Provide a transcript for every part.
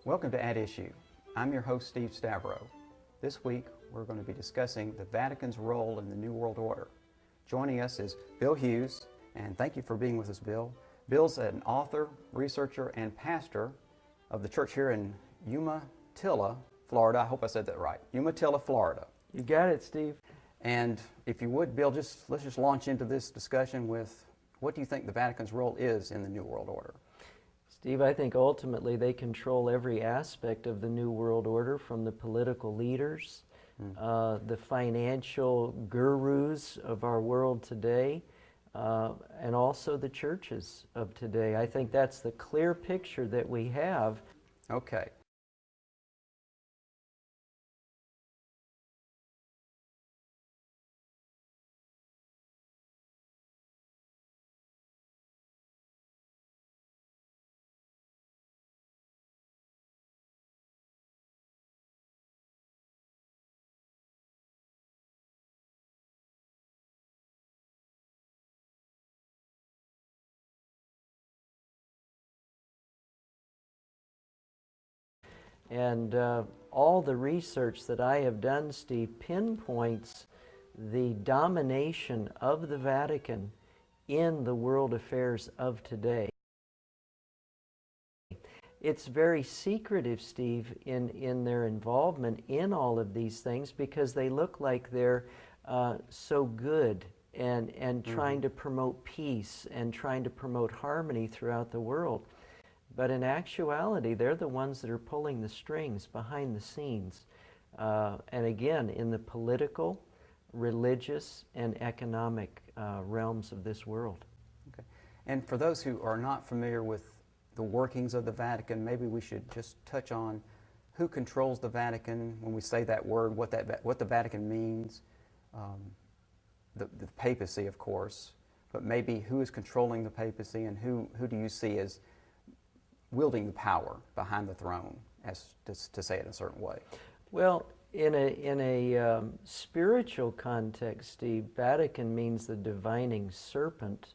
Welcome to At Issue. I'm your host, Steve Stavro. This week, we're going to be discussing the Vatican's role in the New World Order. Joining us is Bill Hughes, and thank you for being with us, Bill. Bill's an author, researcher, and pastor of the church here in Umatilla, Florida. I hope I said that right. Umatilla, Florida. You got it, Steve. And if you would, Bill, let's just launch into this discussion with what do you think the Vatican's role is in the New World Order? Steve, I think ultimately they control every aspect of the New World Order, from the political leaders, the financial gurus of our world today, and also the churches of today. I think that's the clear picture that we have. Okay. And all the research that I have done, Steve, pinpoints the domination of the Vatican in the world affairs of today. It's very secretive, Steve, in their involvement in all of these things, because they look like they're so good and trying to promote peace and trying to promote harmony throughout the world. But in actuality, they're the ones that are pulling the strings behind the scenes. And again, in the political, religious, and economic realms of this world. Okay. And for those who are not familiar with the workings of the Vatican, maybe we should just touch on who controls the Vatican when we say that word, what the Vatican means, the papacy, of course, but maybe who is controlling the papacy and who do you see as wielding the power behind the throne, as to say it in a certain way? Well, in a spiritual context, Steve, Vatican means the divining serpent.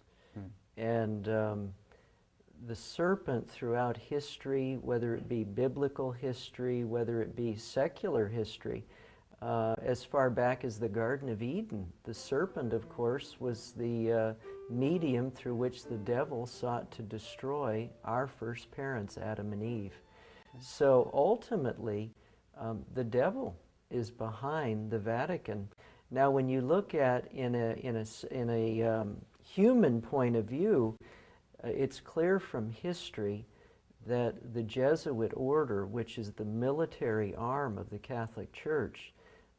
And the serpent throughout history, whether it be biblical history, whether it be secular history, as far back as the Garden of Eden, the serpent, of course, was the medium through which the devil sought to destroy our first parents, Adam and Eve. So ultimately, the devil is behind the Vatican. Now, when you look at in a human point of view, it's clear from history that the Jesuit order, which is the military arm of the Catholic Church,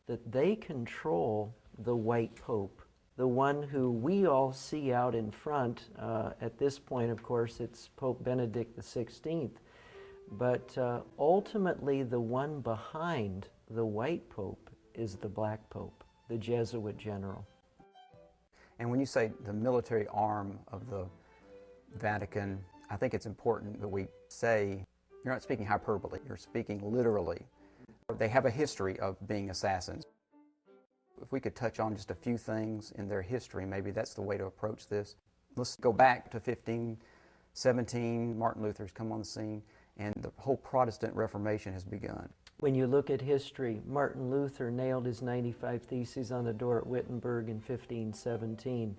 that they control the white pope, the one who we all see out in front. At this point, of course, it's Pope Benedict XVI. But ultimately, the one behind the white pope is the black pope, the Jesuit general. And when you say the military arm of the Vatican, I think it's important that we say you're not speaking hyperbole, you're speaking literally. They have a history of being assassins. If we could touch on just a few things in their history, maybe that's the way to approach this. Let's go back to 1517, Martin Luther's come on the scene, and the whole Protestant Reformation has begun. When you look at history, Martin Luther nailed his 95 Theses on the door at Wittenberg in 1517.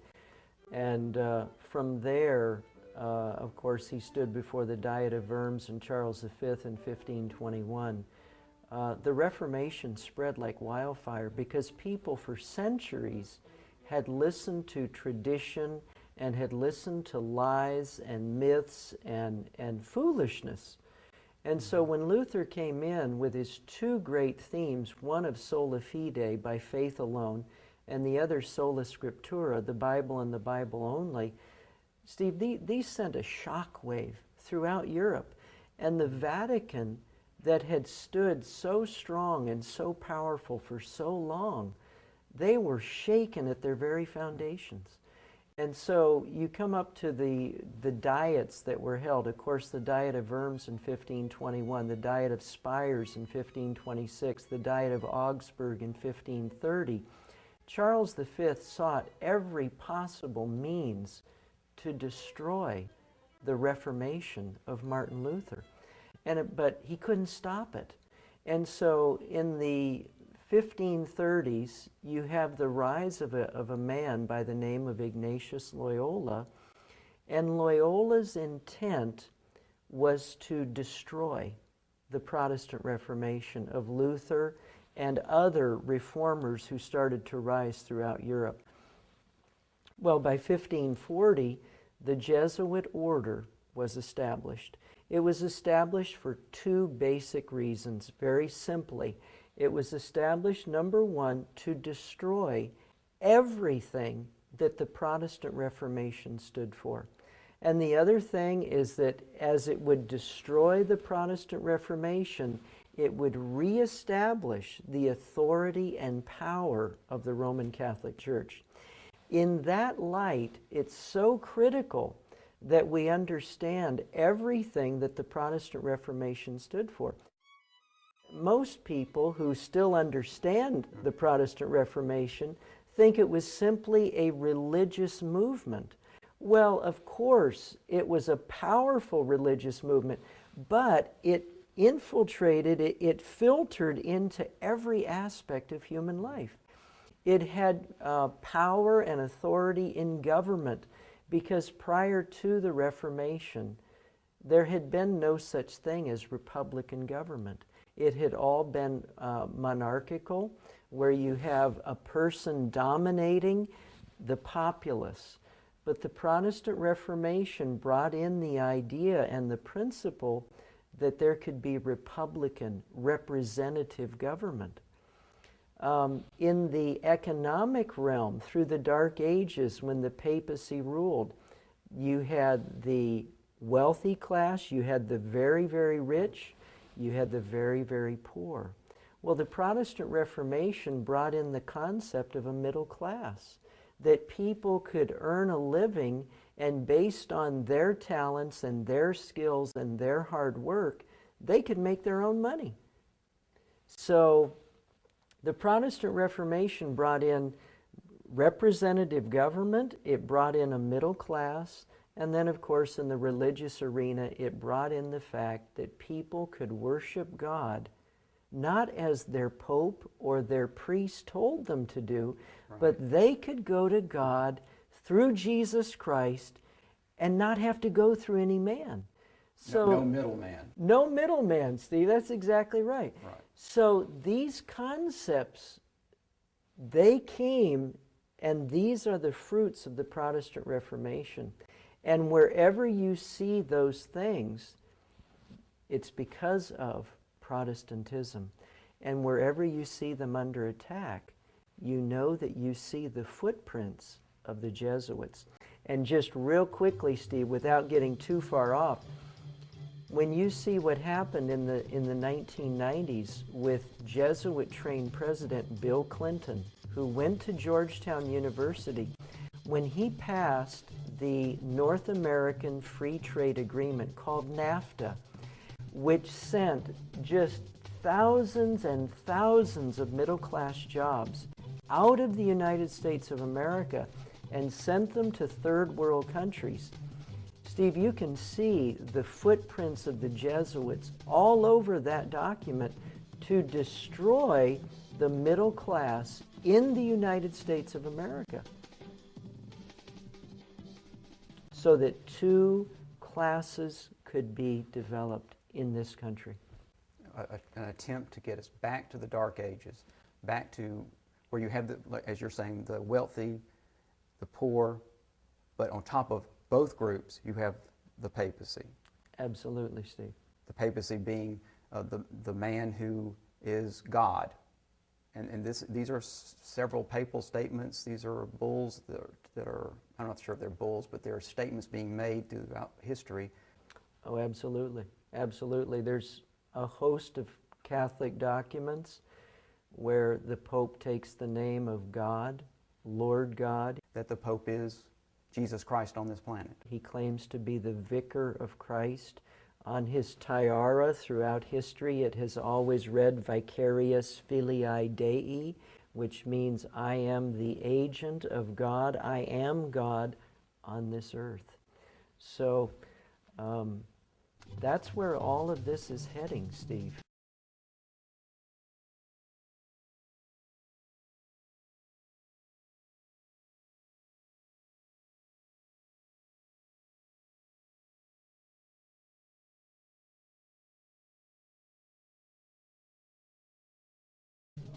And from there, of course, he stood before the Diet of Worms and Charles V in 1521. The Reformation spread like wildfire because people for centuries had listened to tradition and had listened to lies and myths and foolishness. And so when Luther came in with his two great themes, one of sola fide, by faith alone, and the other sola scriptura, the Bible and the Bible only, Steve, these sent a shockwave throughout Europe. And the Vatican, that had stood so strong and so powerful for so long, they were shaken at their very foundations. And so you come up to the diets that were held. Of course, the Diet of Worms in 1521, the Diet of Spires in 1526, the Diet of Augsburg in 1530. Charles V sought every possible means to destroy the Reformation of Martin Luther. but he couldn't stop it. And so in the 1530s, you have the rise of a man by the name of Ignatius Loyola, and Loyola's intent was to destroy the Protestant Reformation of Luther and other reformers who started to rise throughout Europe. Well, by 1540, the Jesuit order was established. It was established for two basic reasons, very simply. It was established, number one, to destroy everything that the Protestant Reformation stood for. And the other thing is that as it would destroy the Protestant Reformation, it would reestablish the authority and power of the Roman Catholic Church. In that light, it's so critical that we understand everything that the Protestant Reformation stood for. Most people who still understand the Protestant Reformation think it was simply a religious movement. Well, of course, it was a powerful religious movement, but it infiltrated, it filtered into every aspect of human life. It had power and authority in government, because prior to the Reformation, there had been no such thing as republican government. It had all been monarchical, where you have a person dominating the populace. But the Protestant Reformation brought in the idea and the principle that there could be republican, representative government. In the economic realm, through the Dark Ages, when the papacy ruled, you had the wealthy class, you had the very, very rich, you had the very, very poor. Well, the Protestant Reformation brought in the concept of a middle class, that people could earn a living, and based on their talents and their skills and their hard work, they could make their own money. So the Protestant Reformation brought in representative government, it brought in a middle class, and then, of course, in the religious arena, it brought in the fact that people could worship God not as their pope or their priest told them to do, right, but they could go to God through Jesus Christ and not have to go through any man. So no middleman. No middleman, Steve. That's exactly right. Right. So these concepts, they came, and these are the fruits of the Protestant Reformation. And wherever you see those things, it's because of Protestantism. And wherever you see them under attack, you know that you see the footprints of the Jesuits. And just real quickly, Steve, without getting too far off, when you see what happened in the 1990s with Jesuit-trained President Bill Clinton, who went to Georgetown University, when he passed the North American Free Trade Agreement called NAFTA, which sent just thousands and thousands of middle-class jobs out of the United States of America and sent them to third world countries. Steve, you can see the footprints of the Jesuits all over that document to destroy the middle class in the United States of America, so that two classes could be developed in this country. An attempt to get us back to the Dark Ages, back to where you have, as you're saying, the wealthy, the poor, but on top of both groups, you have the papacy. Absolutely, Steve. The papacy being the man who is God. And these are several papal statements. These are bulls that are, I'm not sure if they're bulls, but there are statements being made throughout history. Oh, absolutely. Absolutely. There's a host of Catholic documents where the Pope takes the name of God, Lord God. That the Pope is Jesus Christ on this planet. He claims to be the vicar of Christ. On his tiara throughout history, it has always read Vicarius Filii Dei, which means I am the agent of God. I am God on this earth. So That's where all of this is heading, Steve.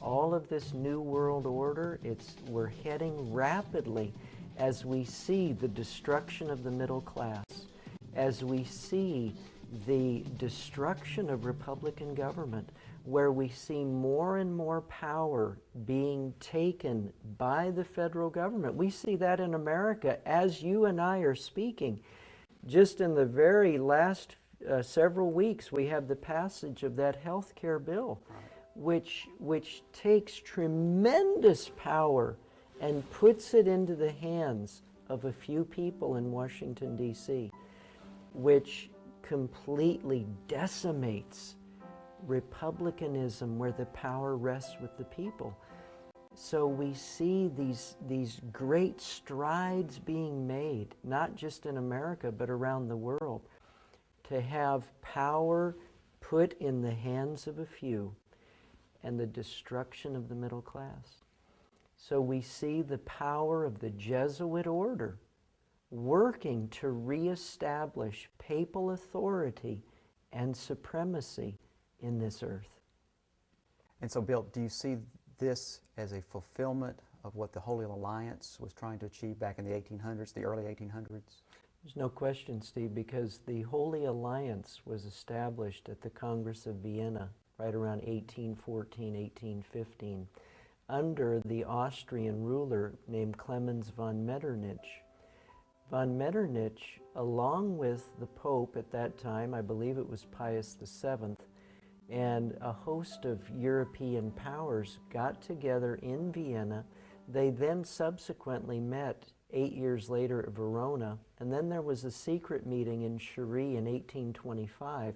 All of this new world order, we're heading rapidly as we see the destruction of the middle class, as we see the destruction of Republican government, where we see more and more power being taken by the federal government. We see that in America as you and I are speaking. Just in the very last several weeks, we have the passage of that health care bill, which takes tremendous power and puts it into the hands of a few people in Washington, D.C., which completely decimates republicanism where the power rests with the people. So we see these great strides being made, not just in America, but around the world, to have power put in the hands of a few and the destruction of the middle class. So we see the power of the Jesuit order working to reestablish papal authority and supremacy in this earth. And so, Bill, do you see this as a fulfillment of what the Holy Alliance was trying to achieve back in the 1800s, the early 1800s? There's no question, Steve, because the Holy Alliance was established at the Congress of Vienna right around 1814, 1815, under the Austrian ruler named Clemens von Metternich. Von Metternich, along with the Pope at that time, I believe it was Pius VII, and a host of European powers got together in Vienna. They then subsequently met 8 years later at Verona, and then there was a secret meeting in Cherie in 1825.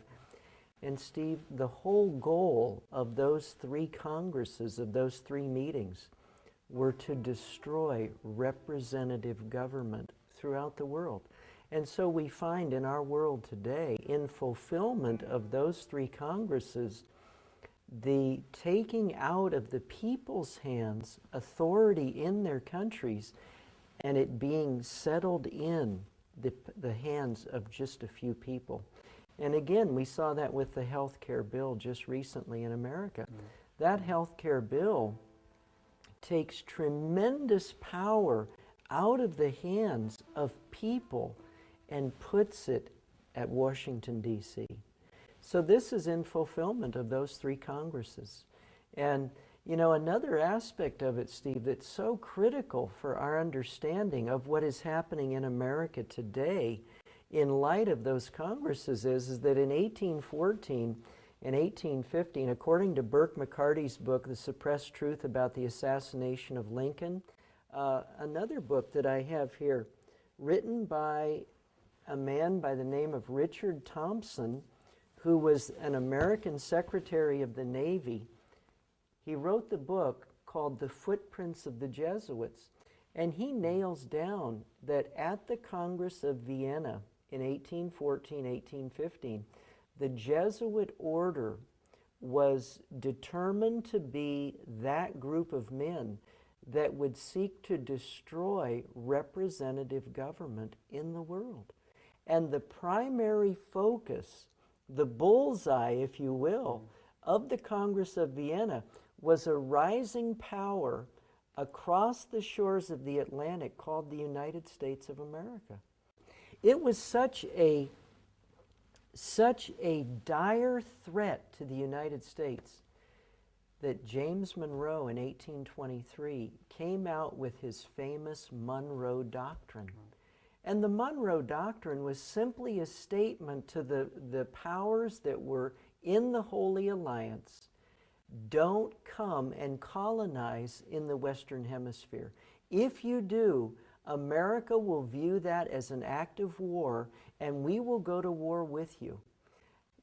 And Steve, the whole goal of those three congresses, of those three meetings, were to destroy representative government throughout the world. And so we find in our world today, in fulfillment of those three congresses, the taking out of the people's hands authority in their countries and it being settled in the hands of just a few people. And again, we saw that with the health care bill just recently in America. That health care bill takes tremendous power out of the hands of people and puts it at Washington, D.C. So this is in fulfillment of those three congresses. And, you know, another aspect of it, Steve, that's so critical for our understanding of what is happening in America today in light of those congresses is that in 1814 and 1815, according to Burke McCarty's book, The Suppressed Truth About the Assassination of Lincoln, another book that I have here, written by a man by the name of Richard Thompson, who was an American Secretary of the Navy. He wrote the book called The Footprints of the Jesuits, and he nails down that at the Congress of Vienna in 1814, 1815, the Jesuit order was determined to be that group of men that would seek to destroy representative government in the world. And the primary focus, the bullseye, if you will, of the Congress of Vienna was a rising power across the shores of the Atlantic called the United States of America. It was such a dire threat to the United States that James Monroe in 1823 came out with his famous Monroe Doctrine. And the Monroe Doctrine was simply a statement to the powers that were in the Holy Alliance: don't come and colonize in the Western Hemisphere. If you do, America will view that as an act of war, and we will go to war with you.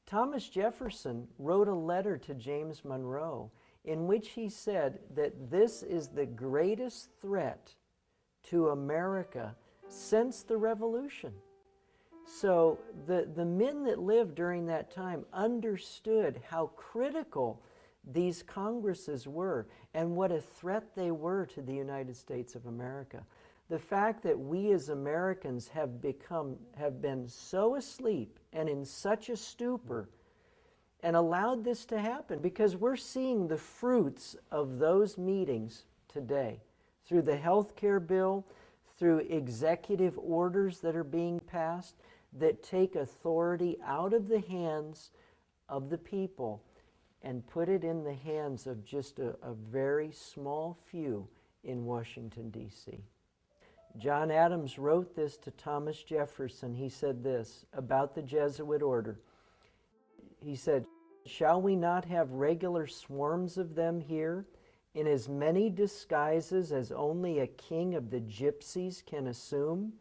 Thomas Jefferson wrote a letter to James Monroe in which he said that this is the greatest threat to America since the Revolution. So the men that lived during that time understood how critical these congresses were and what a threat they were to the United States of America. The fact that we as Americans have been so asleep and in such a stupor and allowed this to happen, because we're seeing the fruits of those meetings today through the health care bill, through executive orders that are being passed that take authority out of the hands of the people and put it in the hands of just a very small few in Washington, D.C. John Adams wrote this to Thomas Jefferson. He said this about the Jesuit order. He said, "Shall we not have regular swarms of them here, in as many disguises as only a king of the gypsies can assume,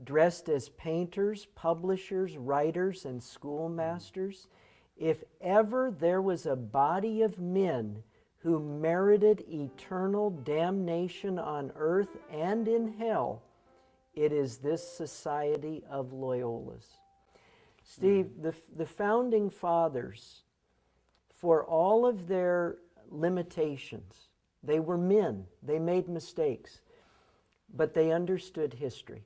dressed as painters, publishers, writers, and schoolmasters? If ever there was a body of men who merited eternal damnation on earth and in hell, it is this society of Loyolas." Steve, the founding fathers, for all of their limitations, they were men, they made mistakes, but they understood history.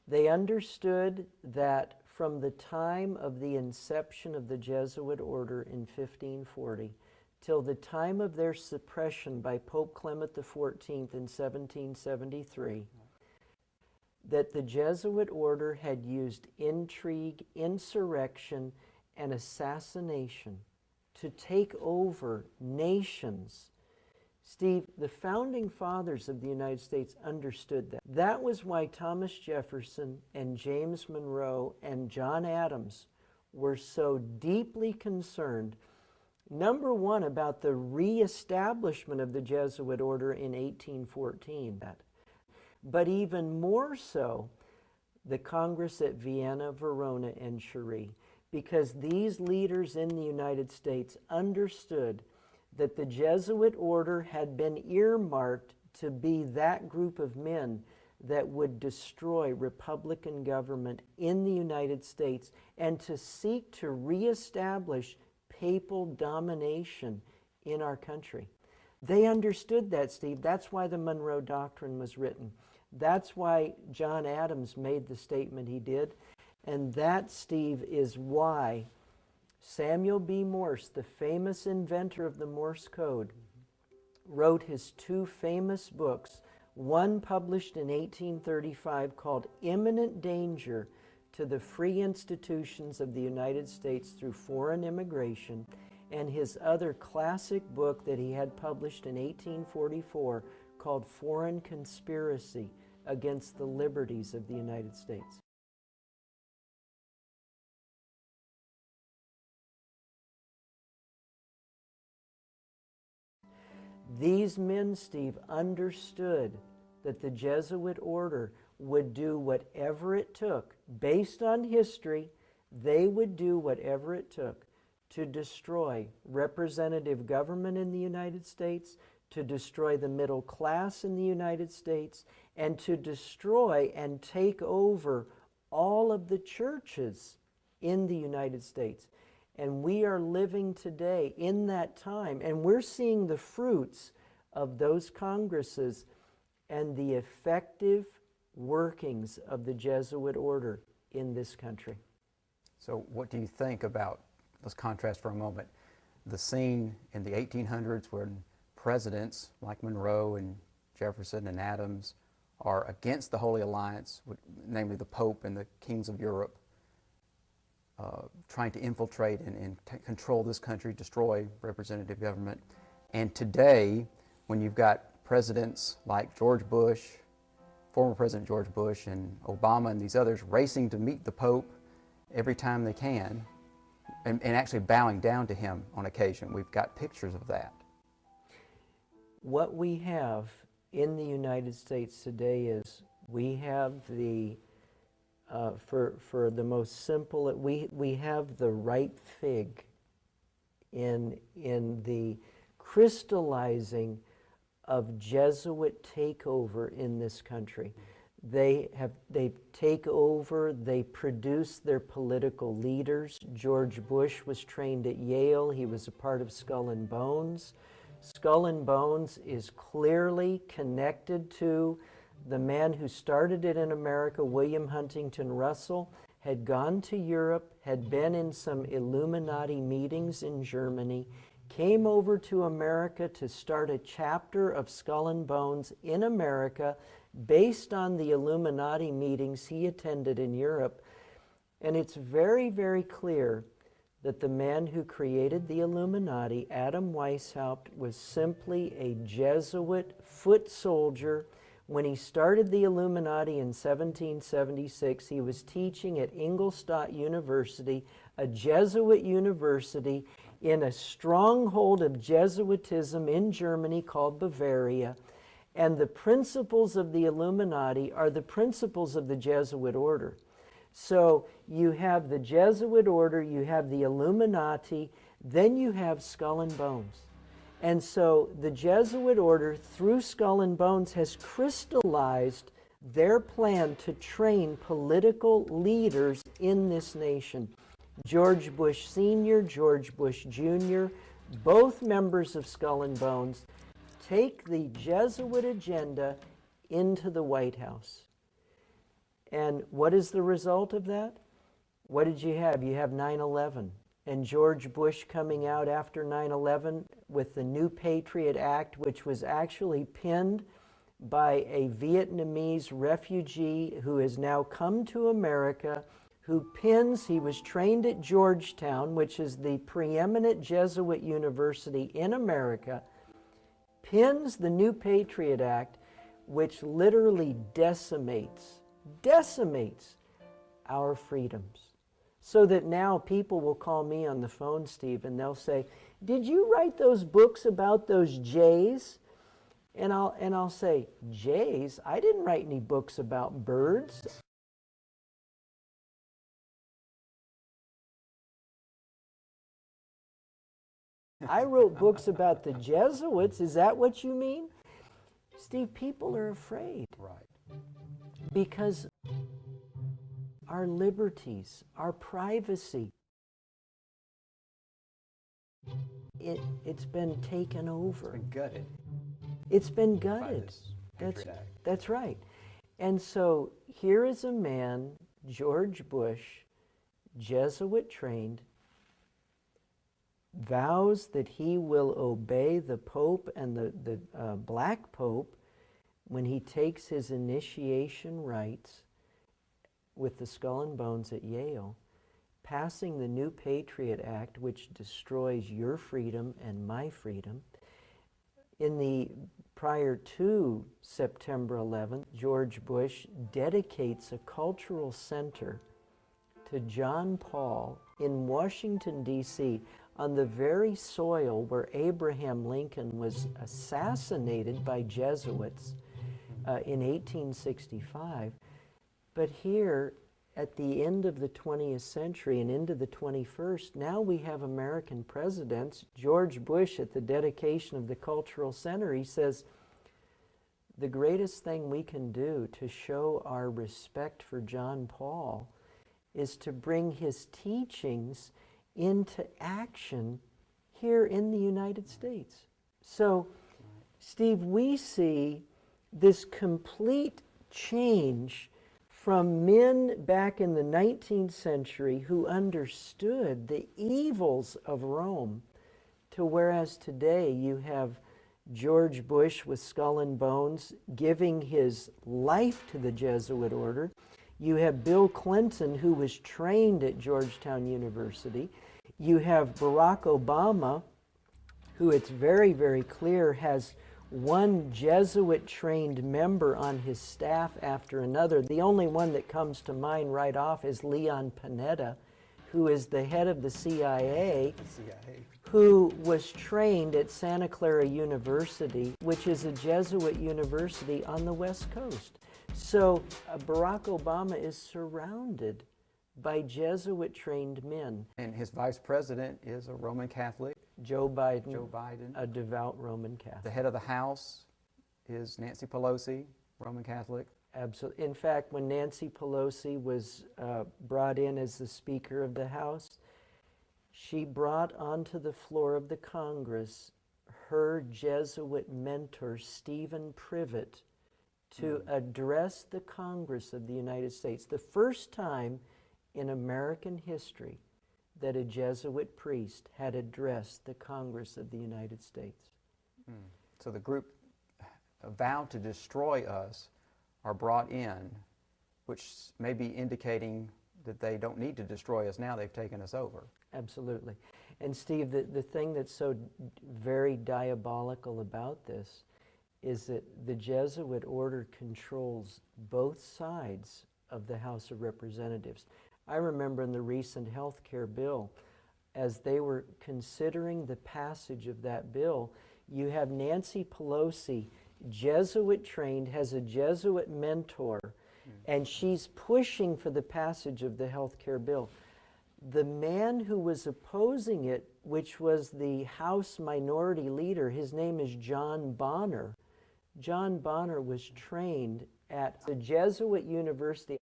They understood that from the time of the inception of the Jesuit order in 1540 till the time of their suppression by Pope Clement XIV in 1773, that the Jesuit order had used intrigue, insurrection, and assassination to take over nations. Steve, the founding fathers of the United States understood that. That was why Thomas Jefferson and James Monroe and John Adams were so deeply concerned, number one, about the reestablishment of the Jesuit order in 1814, but even more so, the Congress at Vienna, Verona, and Cherie, because these leaders in the United States understood that the Jesuit order had been earmarked to be that group of men that would destroy Republican government in the United States and to seek to reestablish papal domination in our country. They understood that, Steve. That's why the Monroe Doctrine was written. That's why John Adams made the statement he did. And that, Steve, is why Samuel B. Morse, the famous inventor of the Morse code, wrote his two famous books, one published in 1835 called Imminent Danger to the Free Institutions of the United States Through Foreign Immigration, and his other classic book that he had published in 1844 called Foreign Conspiracy Against the Liberties of the United States. These men, Steve, understood that the Jesuit order would do whatever it took. Based on history, they would do whatever it took to destroy representative government in the United States, to destroy the middle class in the United States, and to destroy and take over all of the churches in the United States. And we are living today in that time, and we're seeing the fruits of those congresses and the effective workings of the Jesuit order in this country. So what do you think about, let's contrast for a moment, the scene in the 1800s when presidents like Monroe and Jefferson and Adams are against the Holy Alliance, namely the Pope and the kings of Europe, trying to infiltrate and control this country, destroy representative government. And today, when you've got presidents like George Bush, former President George Bush, and Obama and these others racing to meet the Pope every time they can, and actually bowing down to him on occasion. We've got pictures of that. What we have in the United States today is we have the for the most simple, we have the ripe fig in the crystallizing of Jesuit takeover in this country. They take over, they produce their political leaders. George Bush was trained at Yale. He was a part of Skull and Bones. Skull and Bones is clearly connected to the man who started it in America, William Huntington Russell, had gone to Europe, had been in some Illuminati meetings in Germany, came over to America to start a chapter of Skull and Bones in America based on the Illuminati meetings he attended in Europe. And it's very, very clear that the man who created the Illuminati, Adam Weishaupt, was simply a Jesuit foot soldier. When he started the Illuminati in 1776, he was teaching at Ingolstadt University, a Jesuit university in a stronghold of Jesuitism in Germany called Bavaria. And the principles of the Illuminati are the principles of the Jesuit order. So you have the Jesuit order, you have the Illuminati, then you have Skull and Bones. And so the Jesuit order, through Skull and Bones, has crystallized their plan to train political leaders in this nation. George Bush Sr., George Bush Jr., both members of Skull and Bones, take the Jesuit agenda into the White House. And what is the result of that? What did you have? You have 9/11. And George Bush coming out after 9/11 with the New Patriot Act, which was actually penned by a Vietnamese refugee who has now come to America, he was trained at Georgetown, which is the preeminent Jesuit university in America, pins the New Patriot Act, which literally decimates our freedoms. So that now people will call me on the phone, Steve, and they'll say, "Did you write those books about those jays?" And I'll say, "Jays? I didn't write any books about birds." I wrote books about the Jesuits. Is that what you mean? Steve, people are afraid. Right. Because our liberties, our privacy, it's been taken over. It's been gutted. It's been by gutted. this Patriot Act. That's right. And so here is a man, George Bush, Jesuit trained, vows that he will obey the Pope and the Black Pope when he takes his initiation rites with the Skull and Bones at Yale, passing the New Patriot Act, which destroys your freedom and my freedom. In the prior to September 11th, George Bush dedicates a cultural center to John Paul in Washington, D.C., on the very soil where Abraham Lincoln was assassinated by Jesuits in 1865. But here, at the end of the 20th century and into the 21st, now we have American presidents. George Bush, at the dedication of the Cultural Center, he says, the greatest thing we can do to show our respect for John Paul is to bring his teachings into action here in the United States. So, Steve, we see this complete change from men back in the 19th century who understood the evils of Rome, to whereas today you have George Bush with Skull and Bones giving his life to the Jesuit order. You have Bill Clinton, who was trained at Georgetown University. You have Barack Obama, who it's very, very clear has one Jesuit-trained member on his staff after another. The only one that comes to mind right off is Leon Panetta, who is the head of the CIA, who was trained at Santa Clara University, which is a Jesuit university on the West Coast. So Barack Obama is surrounded by Jesuit-trained men. And his vice president is a Roman Catholic. Joe Biden, a devout Roman Catholic. The head of the House is Nancy Pelosi, Roman Catholic. Absolutely. In fact, when Nancy Pelosi was brought in as the Speaker of the House, she brought onto the floor of the Congress her Jesuit mentor, Stephen Privet, to address the Congress of the United States. The first time in American history that a Jesuit priest had addressed the Congress of the United States. So the group vowed to destroy us are brought in, which may be indicating that they don't need to destroy us now, they've taken us over. Absolutely. And Steve, the thing that's so very diabolical about this is that the Jesuit order controls both sides of the House of Representatives. I remember in the recent health care bill, as they were considering the passage of that bill, you have Nancy Pelosi, Jesuit trained, has a Jesuit mentor, and she's pushing for the passage of the health care bill. The man who was opposing it, which was the House Minority Leader, his name is John Bonner. John Bonner was trained at the Jesuit University.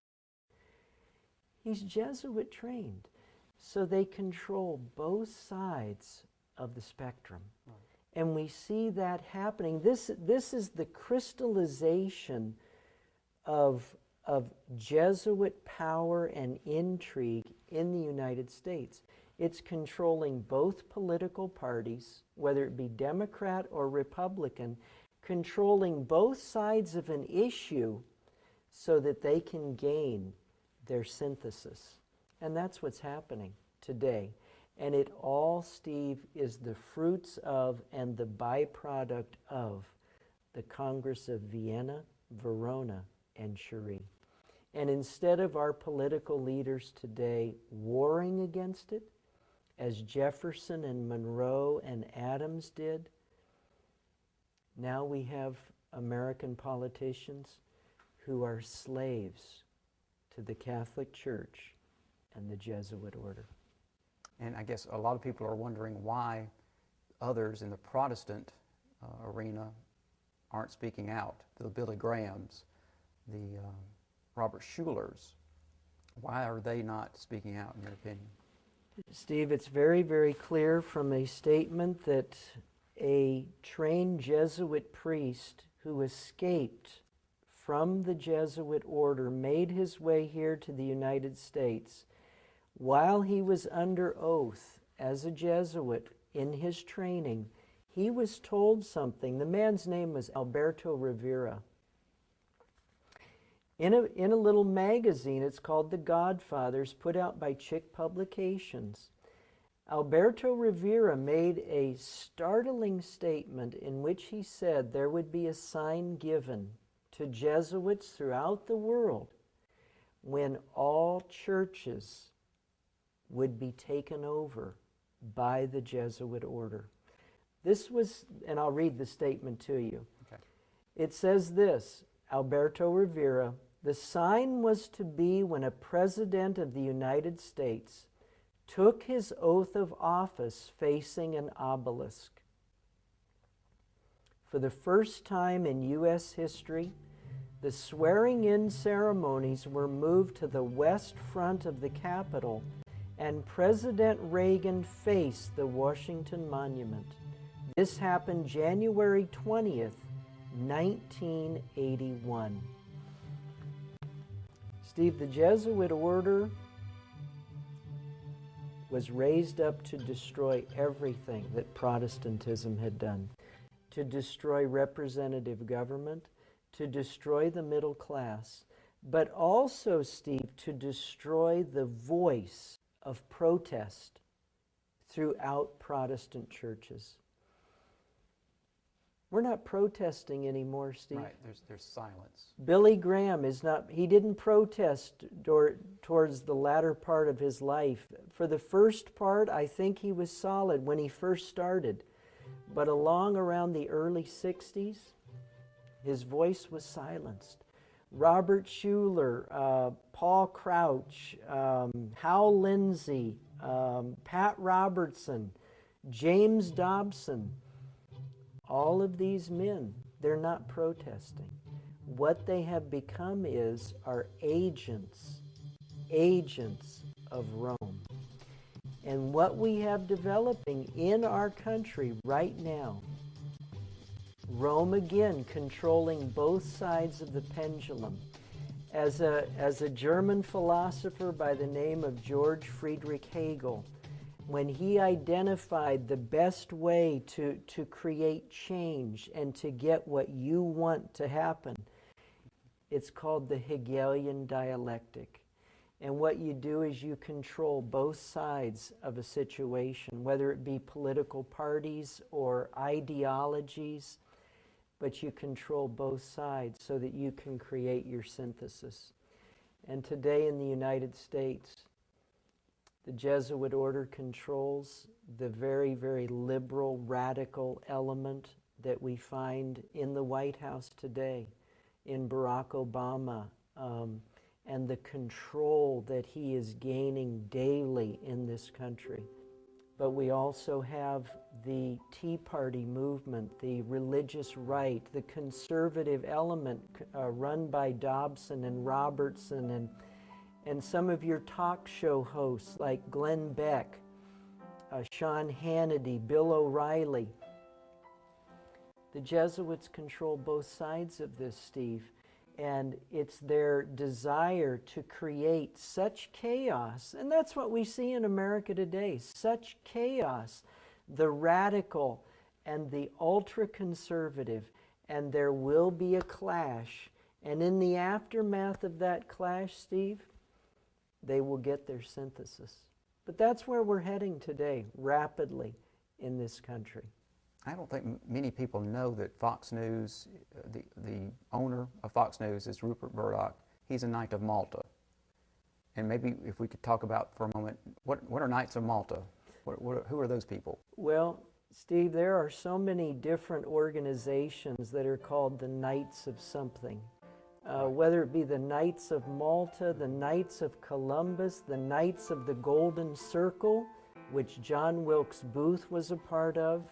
He's Jesuit trained. So they control both sides of the spectrum. Right. And we see that happening. This is the crystallization of Jesuit power and intrigue in the United States. It's controlling both political parties, whether it be Democrat or Republican, controlling both sides of an issue so that they can gain their synthesis. And that's what's happening today. And it all, Steve, is the fruits of and the byproduct of the Congress of Vienna, Verona, and Cherie. And instead of our political leaders today warring against it, as Jefferson and Monroe and Adams did, now we have American politicians who are slaves to the Catholic Church and the Jesuit order. And I guess a lot of people are wondering why others in the Protestant arena aren't speaking out. The Billy Grahams, the Robert Schulers. Why are they not speaking out, in your opinion? Steve, it's very, very clear from a statement that a trained Jesuit priest who escaped from the Jesuit order made his way here to the United States. While he was under oath as a Jesuit in his training, he was told something. The man's name was Alberto Rivera. In a little magazine, it's called The Godfathers, put out by Chick Publications. Alberto Rivera made a startling statement in which he said there would be a sign given to Jesuits throughout the world when all churches would be taken over by the Jesuit order. This was, and I'll read the statement to you. Okay. It says this, Alberto Rivera, the sign was to be when a president of the United States took his oath of office facing an obelisk. For the first time in U.S. history, the swearing-in ceremonies were moved to the west front of the Capitol, and President Reagan faced the Washington Monument. This happened January 20th, 1981. Steve, the Jesuit order was raised up to destroy everything that Protestantism had done, to destroy representative government, to destroy the middle class, but also, Steve, to destroy the voice of protest throughout Protestant churches. We're not protesting anymore, Steve. Right, there's silence. Billy Graham is not, he didn't protest towards the latter part of his life. For the first part, I think he was solid when he first started. But along around the early 60s, his voice was silenced. Robert Schuller, Paul Crouch, Hal Lindsey, Pat Robertson, James Dobson, all of these men, they're not protesting. What they have become are agents of Rome. And what we have developing in our country right now, Rome again controlling both sides of the pendulum. As a German philosopher by the name of George Friedrich Hegel, when he identified the best way to create change and to get what you want to happen, it's called the Hegelian dialectic. And what you do is you control both sides of a situation, whether it be political parties or ideologies, but you control both sides so that you can create your synthesis. And today in the United States, the Jesuit order controls the very, very liberal, radical element that we find in the White House today, in Barack Obama, and the control that he is gaining daily in this country. But we also have the Tea Party movement, the religious right, the conservative element run by Dobson and Robertson and some of your talk show hosts like Glenn Beck, Sean Hannity, Bill O'Reilly. The Jesuits control both sides of this, Steve, and it's their desire to create such chaos, and that's what we see in America today, such chaos, the radical and the ultra-conservative, and there will be a clash, and in the aftermath of that clash, Steve, they will get their synthesis. But that's where we're heading today, rapidly, in this country. I don't think many people know that Fox News, the owner of Fox News is Rupert Murdoch. He's a Knight of Malta. And maybe if we could talk about for a moment, what are Knights of Malta? Who are those people? Well, Steve, there are so many different organizations that are called the Knights of something. Whether it be the Knights of Malta, the Knights of Columbus, the Knights of the Golden Circle, which John Wilkes Booth was a part of,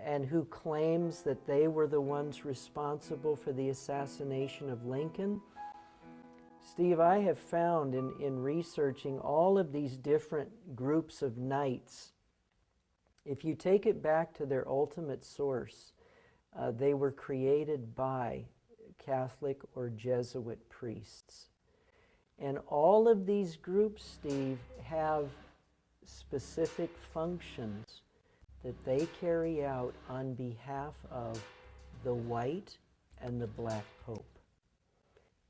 and who claims that they were the ones responsible for the assassination of Lincoln. Steve, I have found in researching all of these different groups of knights, if you take it back to their ultimate source, they were created by Catholic or Jesuit priests. And all of these groups, Steve, have specific functions that they carry out on behalf of the white and the black pope.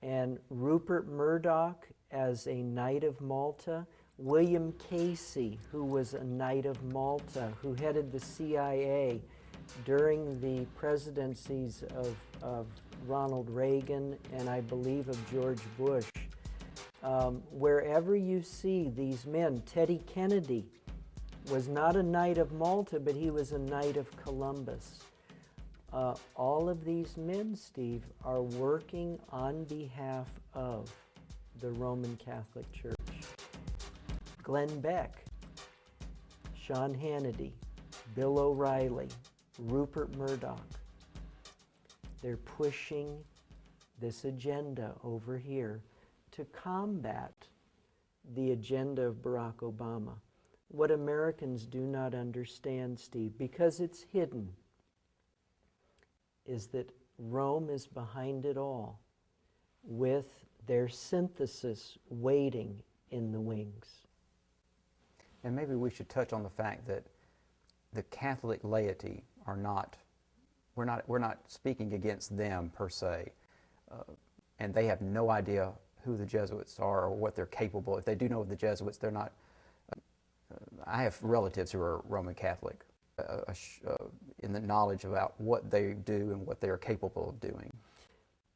And Rupert Murdoch as a Knight of Malta, William Casey, who was a Knight of Malta, who headed the CIA during the presidencies of Ronald Reagan and I believe of George Bush. Wherever you see these men, Teddy Kennedy was not a Knight of Malta, but he was a Knight of Columbus. All of these men, Steve, are working on behalf of the Roman Catholic Church. Glenn Beck, Sean Hannity, Bill O'Reilly, Rupert Murdoch. They're pushing this agenda over here to combat the agenda of Barack Obama. What Americans do not understand, Steve, because it's hidden, is that Rome is behind it all with their synthesis waiting in the wings. And maybe we should touch on the fact that the Catholic laity are not, we're not speaking against them per se, and they have no idea who the Jesuits are or what they're capable. If they do know of the Jesuits, they're not. I have relatives who are Roman Catholic, in the knowledge about what they do and what they are capable of doing.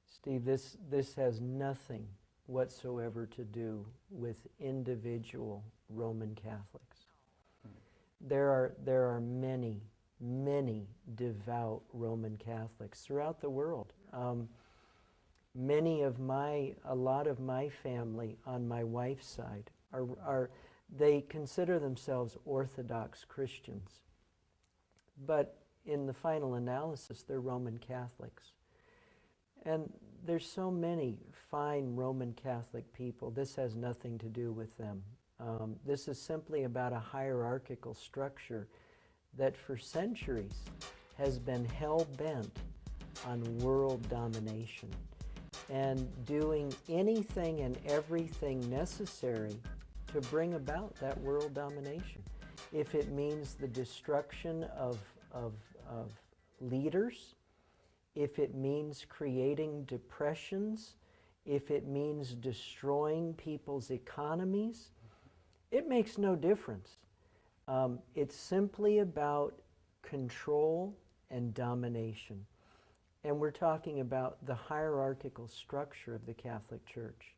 Steve, this has nothing whatsoever to do with individual Roman Catholics. There are many, many devout Roman Catholics throughout the world. A lot of my family on my wife's side they consider themselves Orthodox Christians. But in the final analysis, they're Roman Catholics. And there's so many fine Roman Catholic people. This has nothing to do with them. This is simply about a hierarchical structure that for centuries has been hell-bent on world domination and doing anything and everything necessary to bring about that world domination. If it means the destruction of leaders, if it means creating depressions, if it means destroying people's economies, it makes no difference. It's simply about control and domination. And we're talking about the hierarchical structure of the Catholic Church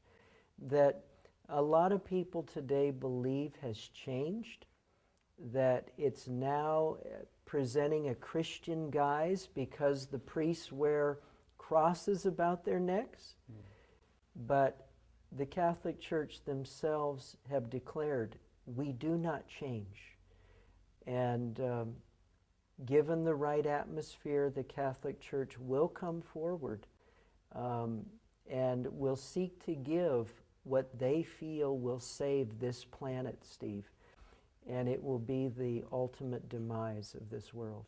that a lot of people today believe has changed, that it's now presenting a Christian guise because the priests wear crosses about their necks. But the Catholic Church themselves have declared, we do not change. And given the right atmosphere, the Catholic Church will come forward and will seek to give what they feel will save this planet, Steve. And it will be the ultimate demise of this world.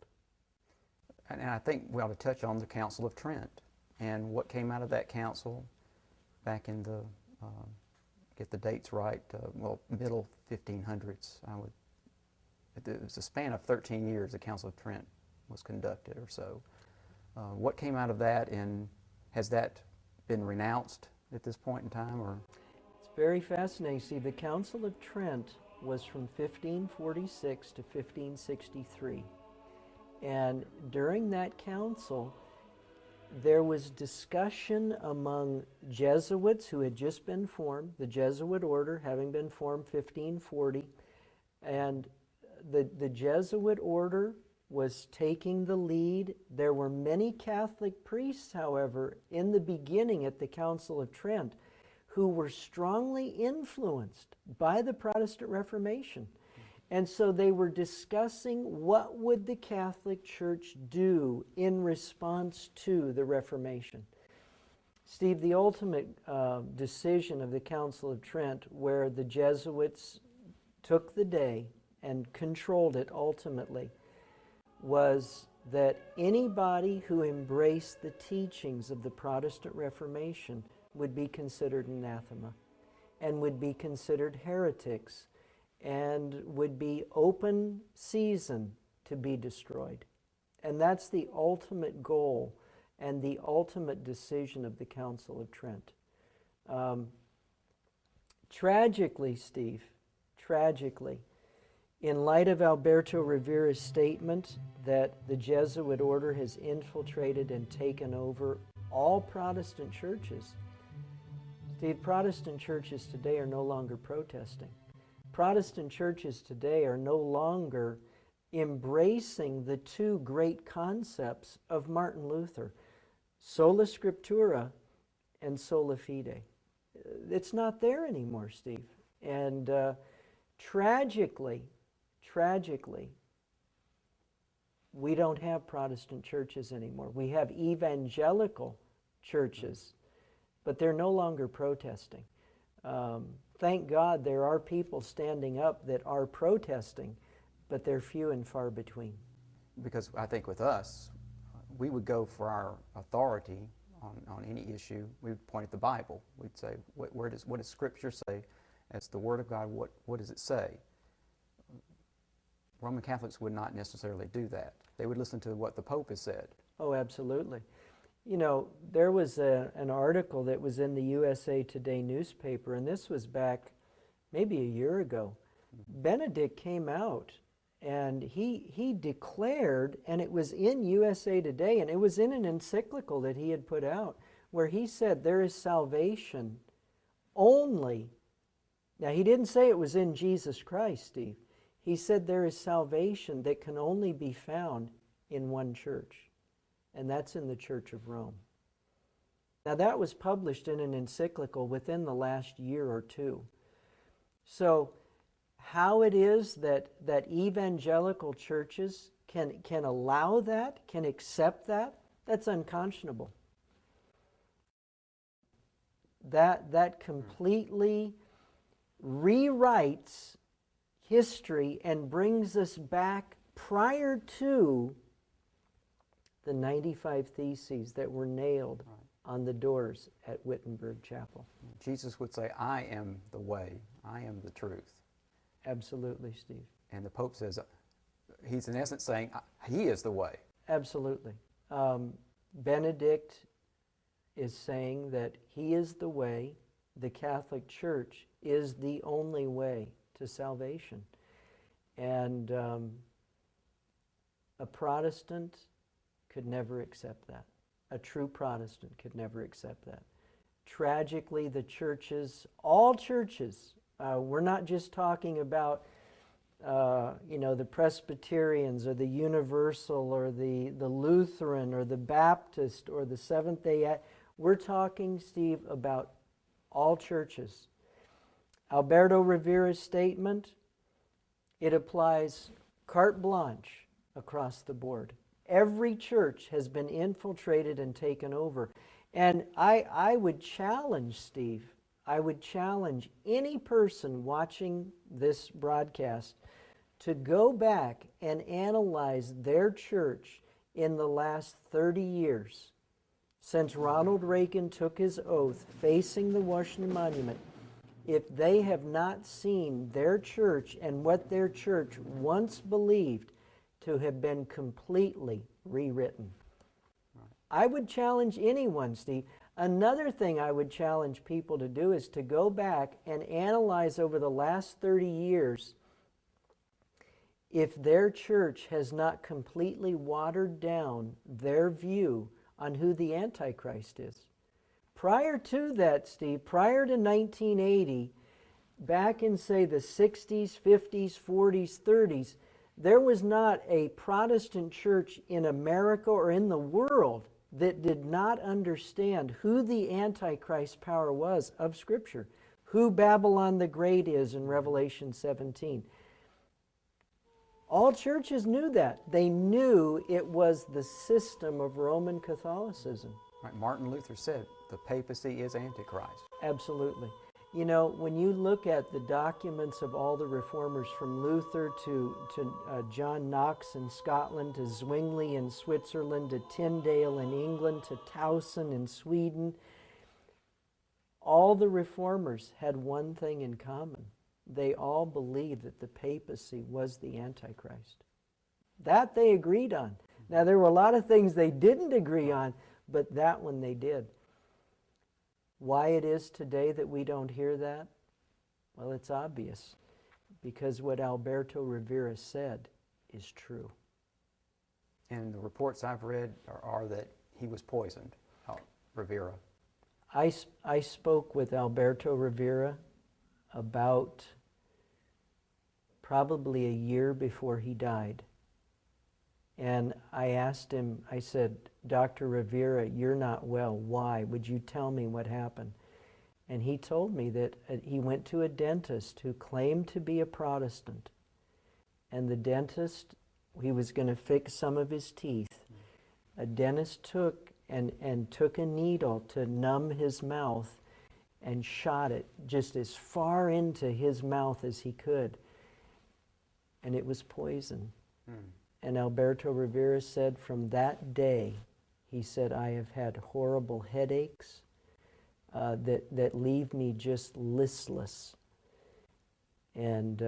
And I think we ought to touch on the Council of Trent and what came out of that council back in the, get the dates right, middle 1500s. It was a span of 13 years the Council of Trent was conducted or so. What came out of that, and has that been renounced at this point in time? Or? It's very fascinating. See, the Council of Trent was from 1546 to 1563. And during that council, there was discussion among Jesuits who had just been formed, the Jesuit order having been formed 1540, and the Jesuit order was taking the lead. There were many Catholic priests, however, in the beginning at the Council of Trent who were strongly influenced by the Protestant Reformation. And so they were discussing what would the Catholic Church do in response to the Reformation. Steve, the ultimate decision of the Council of Trent, where the Jesuits took the day and controlled it ultimately, was that anybody who embraced the teachings of the Protestant Reformation would be considered anathema and would be considered heretics and would be open season to be destroyed. And that's the ultimate goal and the ultimate decision of the Council of Trent. Tragically, Steve, tragically, in light of Alberto Rivera's statement that the Jesuit order has infiltrated and taken over all Protestant churches, Steve, Protestant churches today are no longer protesting. Protestant churches today are no longer embracing the two great concepts of Martin Luther, sola scriptura and sola fide. It's not there anymore, Steve. And tragically, we don't have Protestant churches anymore. We have evangelical churches, but they're no longer protesting. Thank God there are people standing up that are protesting, but they're few and far between. Because I think with us, we would go for our authority on any issue. We would point at the Bible. We'd say, what does Scripture say? As the Word of God, what does it say? Roman Catholics would not necessarily do that. They would listen to what the Pope has said. Oh, absolutely. You know, there was an article that was in the USA Today newspaper, and this was back maybe a year ago. Benedict came out and he declared, and it was in USA Today, and it was in an encyclical that he had put out, where he said there is salvation only. Now, he didn't say it was in Jesus Christ, Steve. He said there is salvation that can only be found in one church, and that's in the Church of Rome. Now, that was published in an encyclical within the last year or two. So, how it is that evangelical churches can allow that, can accept that, that's unconscionable. That completely rewrites history and brings us back prior to the 95 Theses that were nailed on the doors at Wittenberg Chapel. Jesus would say, I am the way, I am the truth. Absolutely, Steve. And the Pope says, he's in essence saying, he is the way. Absolutely. Benedict is saying that he is the way, the Catholic Church is the only way to salvation. And a Protestant could never accept that. A true Protestant could never accept that. Tragically, the churches, all churches, we're not just talking about the Presbyterians or the Universal or the Lutheran or the Baptist or the Seventh-day. We're talking, Steve, about all churches. Alberto Rivera's statement, it applies carte blanche across the board. Every church has been infiltrated and taken over. And I would challenge, Steve, I would challenge any person watching this broadcast to go back and analyze their church in the last 30 years. Since Ronald Reagan took his oath facing the Washington Monument, if they have not seen their church and what their church once believed to have been completely rewritten. I would challenge anyone, Steve. Another thing I would challenge people to do is to go back and analyze over the last 30 years if their church has not completely watered down their view on who the Antichrist is. Prior to that, Steve, prior to 1980, back in, say, the 60s, 50s, 40s, 30s, there was not a Protestant church in America or in the world that did not understand who the Antichrist power was of Scripture, who Babylon the Great is in Revelation 17. All churches knew that. They knew it was the system of Roman Catholicism. Right. Martin Luther said, the papacy is Antichrist. Absolutely. You know, when you look at the documents of all the reformers, from Luther to John Knox in Scotland, to Zwingli in Switzerland, to Tyndale in England, to Towson in Sweden, all the reformers had one thing in common. They all believed that the papacy was the Antichrist. That they agreed on. Now, there were a lot of things they didn't agree on, but that one they did. Why it is today that we don't hear that? Well, it's obvious. Because what Alberto Rivera said is true. And the reports I've read are that he was poisoned, Rivera. I spoke with Alberto Rivera about probably a year before he died. And I asked him, I said, Dr. Rivera, you're not well. Why? Would you tell me what happened? And he told me that he went to a dentist who claimed to be a Protestant. And the dentist, he was going to fix some of his teeth. A dentist took a needle to numb his mouth and shot it just as far into his mouth as he could. And it was poison. And Alberto Rivera said from that day, he said, I have had horrible headaches that leave me just listless. And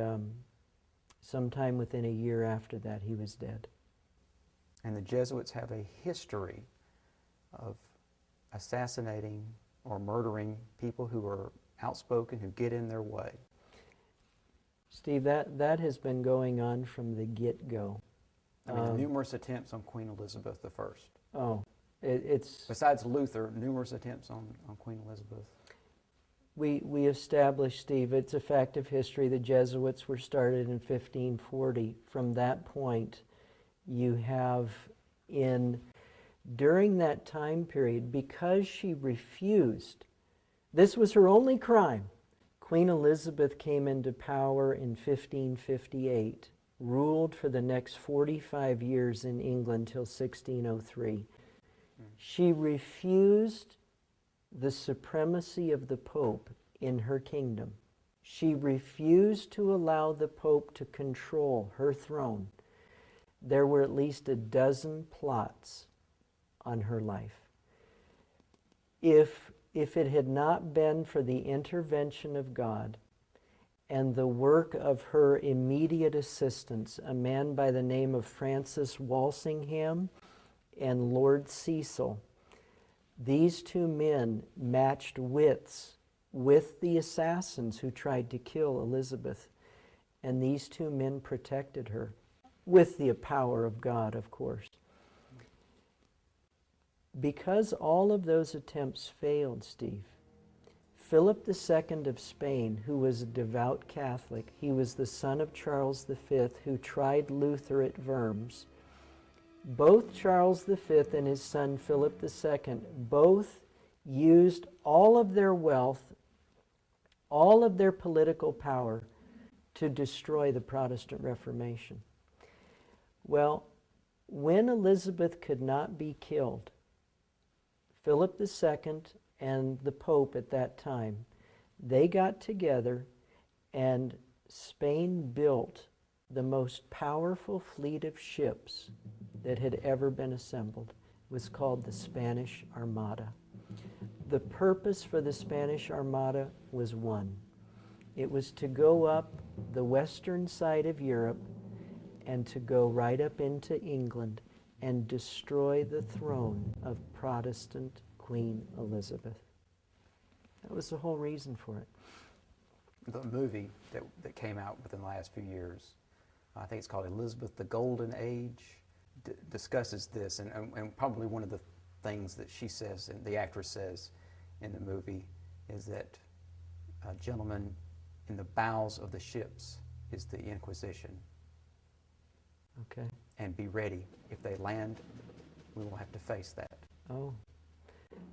sometime within a year after that, he was dead. And the Jesuits have a history of assassinating or murdering people who are outspoken, who get in their way. Steve, that has been going on from the get-go. I mean, numerous attempts on Queen Elizabeth I. Oh, it's... Besides Luther, numerous attempts on Queen Elizabeth. We established, Steve, it's a fact of history, the Jesuits were started in 1540. From that point, you have during that time period, because she refused, this was her only crime. Queen Elizabeth came into power in 1558, ruled for the next 45 years in England till 1603. She refused the supremacy of the Pope in her kingdom. She refused to allow the Pope to control her throne. There were at least a dozen plots on her life. If it had not been for the intervention of God and the work of her immediate assistants, a man by the name of Francis Walsingham and Lord Cecil, these two men matched wits with the assassins who tried to kill Elizabeth, and these two men protected her with the power of God, of course. Because all of those attempts failed, Steve, Philip II of Spain, who was a devout Catholic, he was the son of Charles V, who tried Luther at Worms. Both Charles V and his son Philip II both used all of their wealth, all of their political power to destroy the Protestant Reformation. Well, when Elizabeth could not be killed, Philip II and the Pope at that time, they got together and Spain built the most powerful fleet of ships that had ever been assembled. It was called the Spanish Armada. The purpose for the Spanish Armada was one. It was to go up the western side of Europe and to go right up into England and destroy the throne of Protestant Queen Elizabeth. That was the whole reason for it. The movie that came out within the last few years, I think it's called Elizabeth the Golden Age, discusses this, and probably one of the things that she says, and the actress says in the movie, is that a gentleman in the bows of the ships is the Inquisition. Okay. And be ready. If they land, we will have to face that. Oh,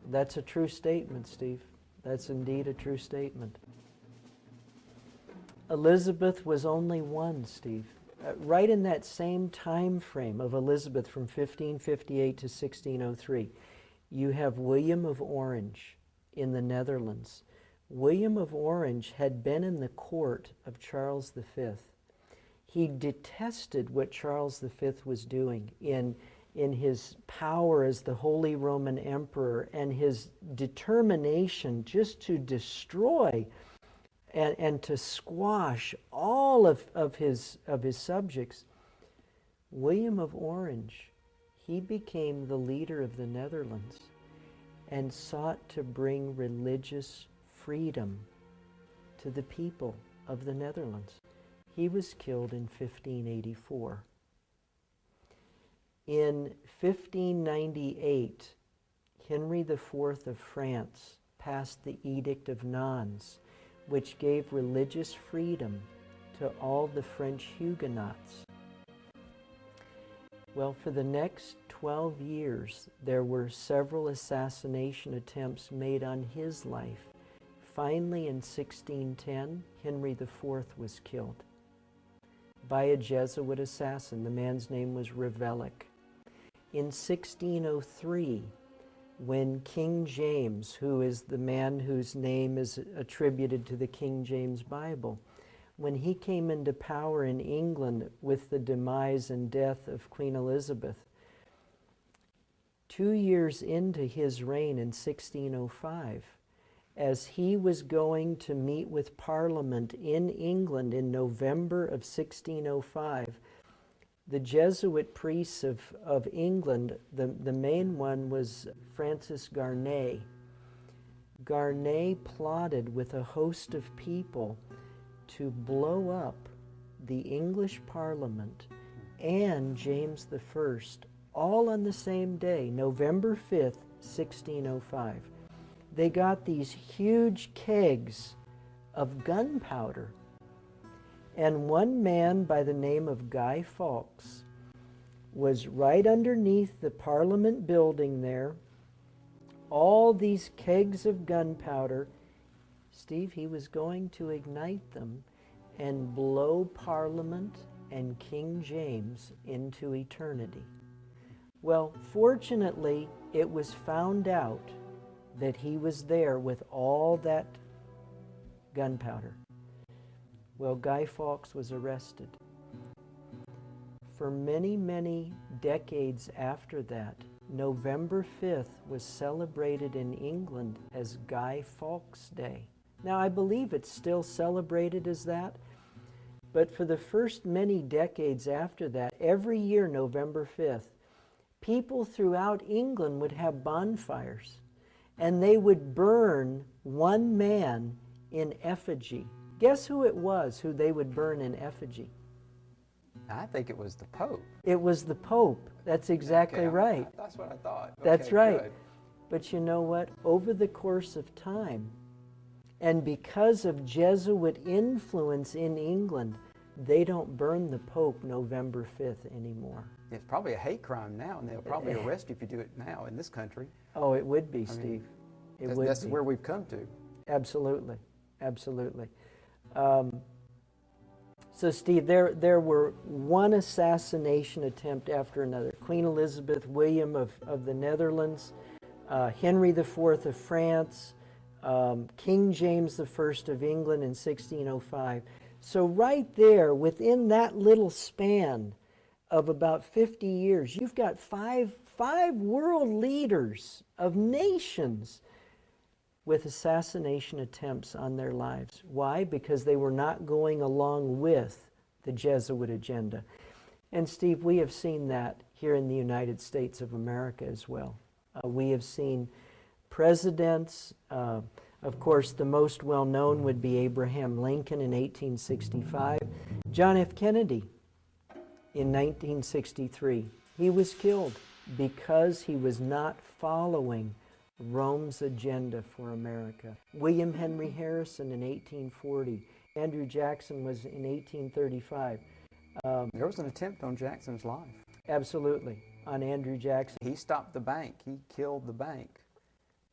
that's a true statement, Steve. That's indeed a true statement. Elizabeth was only one, Steve. Right in that same time frame of Elizabeth from 1558 to 1603, you have William of Orange in the Netherlands. William of Orange had been in the court of Charles V. He detested what Charles V was doing in his power as the Holy Roman Emperor and his determination just to destroy and to squash all of his subjects. William of Orange, he became the leader of the Netherlands and sought to bring religious freedom to the people of the Netherlands. He was killed in 1584. In 1598, Henry IV of France passed the Edict of Nantes, which gave religious freedom to all the French Huguenots. Well, for the next 12 years, there were several assassination attempts made on his life. Finally, in 1610, Henry IV was killed by a Jesuit assassin. The man's name was Revellic. In 1603, when King James, who is the man whose name is attributed to the King James Bible, when he came into power in England with the demise and death of Queen Elizabeth, 2 years into his reign in 1605, as he was going to meet with Parliament in England in November of 1605, the Jesuit priests of England, the main one was Francis Garnet. Garnet plotted with a host of people to blow up the English Parliament and James I, all on the same day, November 5th, 1605. They got these huge kegs of gunpowder. And one man by the name of Guy Fawkes was right underneath the Parliament building there. All these kegs of gunpowder. Steve, he was going to ignite them and blow Parliament and King James into eternity. Well, fortunately, it was found out that he was there with all that gunpowder. Well, Guy Fawkes was arrested. For many, many decades after that, November 5th was celebrated in England as Guy Fawkes Day. Now, I believe it's still celebrated as that, but for the first many decades after that, every year, November 5th, people throughout England would have bonfires, and they would burn one man in effigy. Guess who it was who they would burn in effigy? I think it was the Pope. It was the Pope. That's exactly Okay, right. That's what I thought. That's Okay, right. good. But you know what? Over the course of time, and because of Jesuit influence in England, they don't burn the Pope November 5th anymore. It's probably a hate crime now, and they'll probably arrest you if you do it now in this country. Oh, it would be, Steve. It would That's be. where we've come to. Absolutely. Absolutely. So, Steve, there were one assassination attempt after another. Queen Elizabeth, William of the Netherlands, Henry IV of France, King James I of England in 1605. So right there, within that little span of about 50 years, you've got five world leaders of nations with assassination attempts on their lives. Why? Because they were not going along with the Jesuit agenda. And Steve, we have seen that here in the United States of America as well. We have seen presidents, of course, the most well-known would be Abraham Lincoln in 1865. John F. Kennedy in 1963. He was killed because he was not following Rome's agenda for America. William Henry Harrison in 1840. Andrew Jackson was in 1835. There was an attempt on Jackson's life. Absolutely, on Andrew Jackson. He stopped the bank. He killed the bank.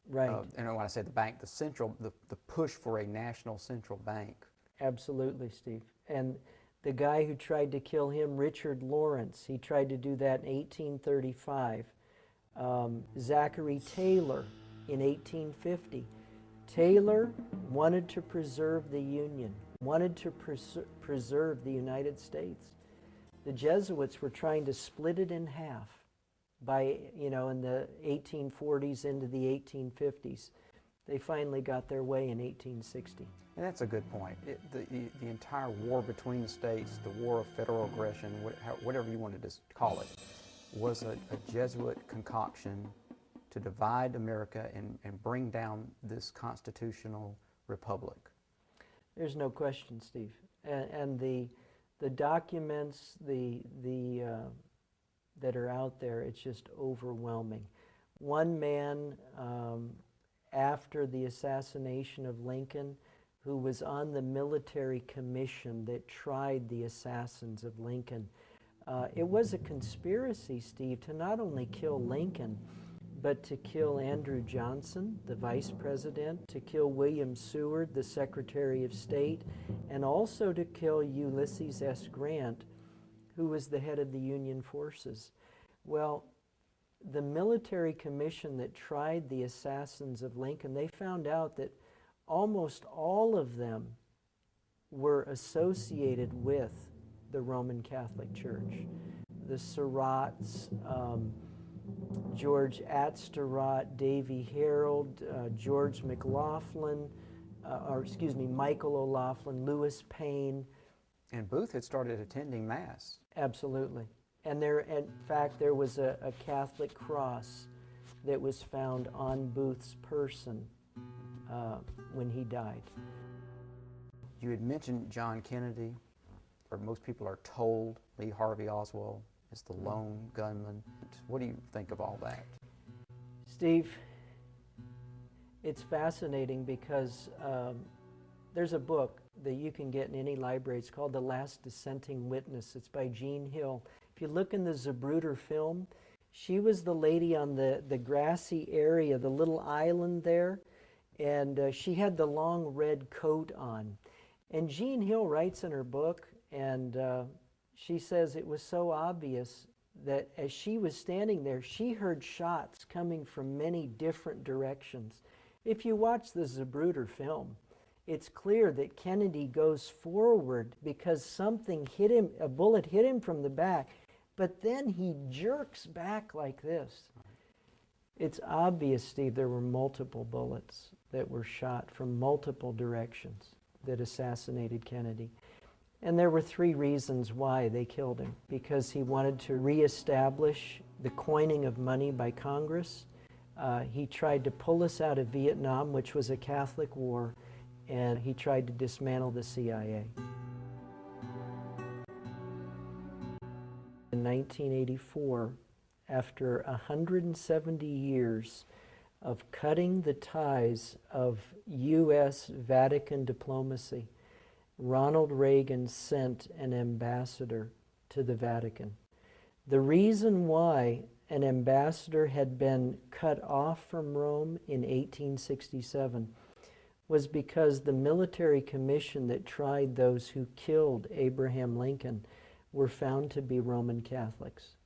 Right. And when I say the bank, the push for a national central bank. Absolutely, Steve. And the guy who tried to kill him, Richard Lawrence, he tried to do that in 1835. Zachary Taylor in 1850. Taylor wanted to preserve the Union, wanted to preserve the United States. The Jesuits were trying to split it in half by, in the 1840s into the 1850s. They finally got their way in 1860. And that's a good point. The entire war between the states, the war of federal aggression, whatever you wanted to call it, was a Jesuit concoction to divide America and bring down this constitutional republic. There's no question, Steve. And the documents that are out there, it's just overwhelming. One man, after the assassination of Lincoln, who was on the military commission that tried the assassins of Lincoln, it was a conspiracy, Steve, to not only kill Lincoln, but to kill Andrew Johnson, the vice president, to kill William Seward, the Secretary of State, and also to kill Ulysses S. Grant, who was the head of the Union forces. Well, the military commission that tried the assassins of Lincoln, they found out that almost all of them were associated with the Roman Catholic Church. The Surratts, George Atsterott, Davy Harold, George McLaughlin, Michael O'Laughlin, Lewis Payne. And Booth had started attending Mass. Absolutely. And in fact, there was a Catholic cross that was found on Booth's person when he died. You had mentioned John Kennedy, or most people are told Lee Harvey Oswald is the lone gunman. What do you think of all that? Steve, it's fascinating because there's a book that you can get in any library. It's called The Last Dissenting Witness. It's by Jean Hill. If you look in the Zapruder film, she was the lady on the grassy area, the little island there, and she had the long red coat on. And Jean Hill writes in her book, and she says it was so obvious that as she was standing there, she heard shots coming from many different directions. If you watch the Zapruder film, it's clear that Kennedy goes forward because something hit him, a bullet hit him from the back, but then he jerks back like this. It's obvious, Steve, there were multiple bullets that were shot from multiple directions that assassinated Kennedy. And there were 3 reasons why they killed him. Because he wanted to reestablish the coining of money by Congress. He tried to pull us out of Vietnam, which was a Catholic war, and he tried to dismantle the CIA. In 1984, after 170 years of cutting the ties of U.S. Vatican diplomacy, Ronald Reagan sent an ambassador to the Vatican. The reason why an ambassador had been cut off from Rome in 1867 was because the military commission that tried those who killed Abraham Lincoln were found to be Roman Catholics.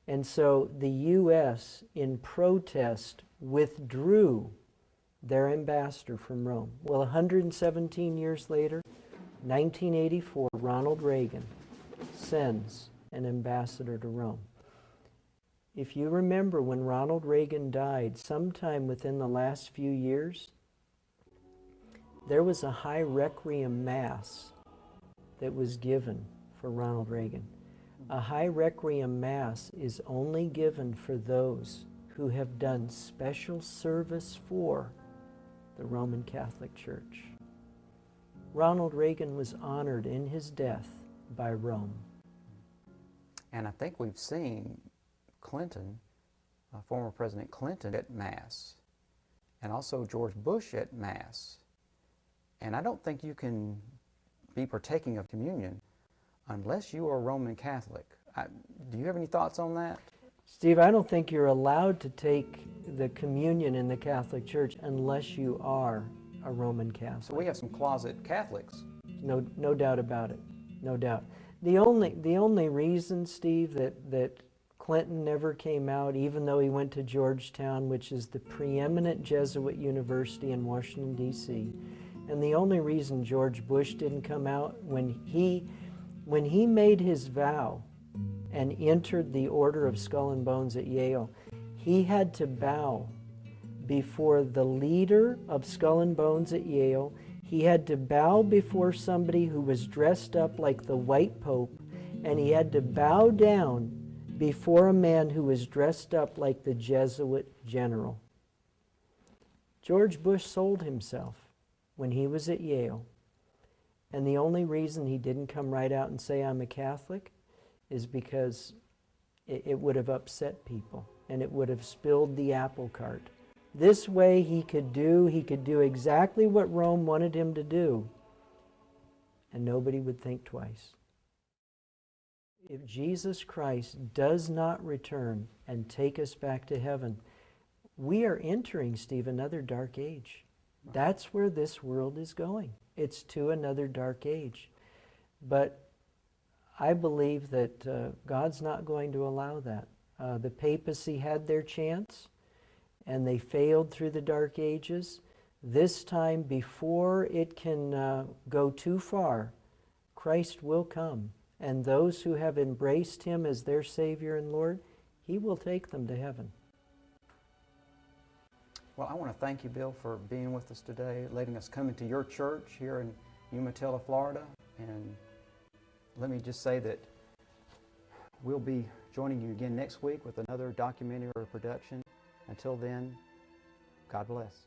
And so the U.S., in protest, withdrew their ambassador from Rome. Well, 117 years later, 1984, Ronald Reagan sends an ambassador to Rome. If you remember when Ronald Reagan died, sometime within the last few years, there was a high requiem mass that was given for Ronald Reagan. A high requiem mass is only given for those who have done special service for the Roman Catholic Church. Ronald Reagan was honored in his death by Rome. And I think we've seen Clinton, former President Clinton, at Mass, and also George Bush at Mass. And I don't think you can be partaking of communion unless you are Roman Catholic. Do you have any thoughts on that? Steve, I don't think you're allowed to take the communion in the Catholic Church unless you are a Roman Catholic. So we have some closet Catholics. No doubt about it. No doubt. The only reason, Steve, that Clinton never came out, even though he went to Georgetown, which is the preeminent Jesuit university in Washington, D.C., and the only reason George Bush didn't come out, when he made his vow and entered the Order of Skull and Bones at Yale, he had to bow before the leader of Skull and Bones at Yale. He had to bow before somebody who was dressed up like the White Pope, and he had to bow down before a man who was dressed up like the Jesuit general. George Bush sold himself when he was at Yale, and the only reason he didn't come right out and say, "I'm a Catholic," is because it would have upset people, and it would have spilled the apple cart. This way he could do exactly what Rome wanted him to do, and nobody would think twice. If Jesus Christ does not return and take us back to heaven, we are entering, Steve, another dark age. That's where this world is going. It's to another dark age. But I believe that God's not going to allow that. The papacy had their chance, and they failed through the dark ages. This time, before it can go too far, Christ will come. And those who have embraced Him as their Savior and Lord, He will take them to heaven. Well, I want to thank you, Bill, for being with us today, letting us come into your church here in Umatilla, Florida. And let me just say that we'll be joining you again next week with another documentary or production. Until then, God bless.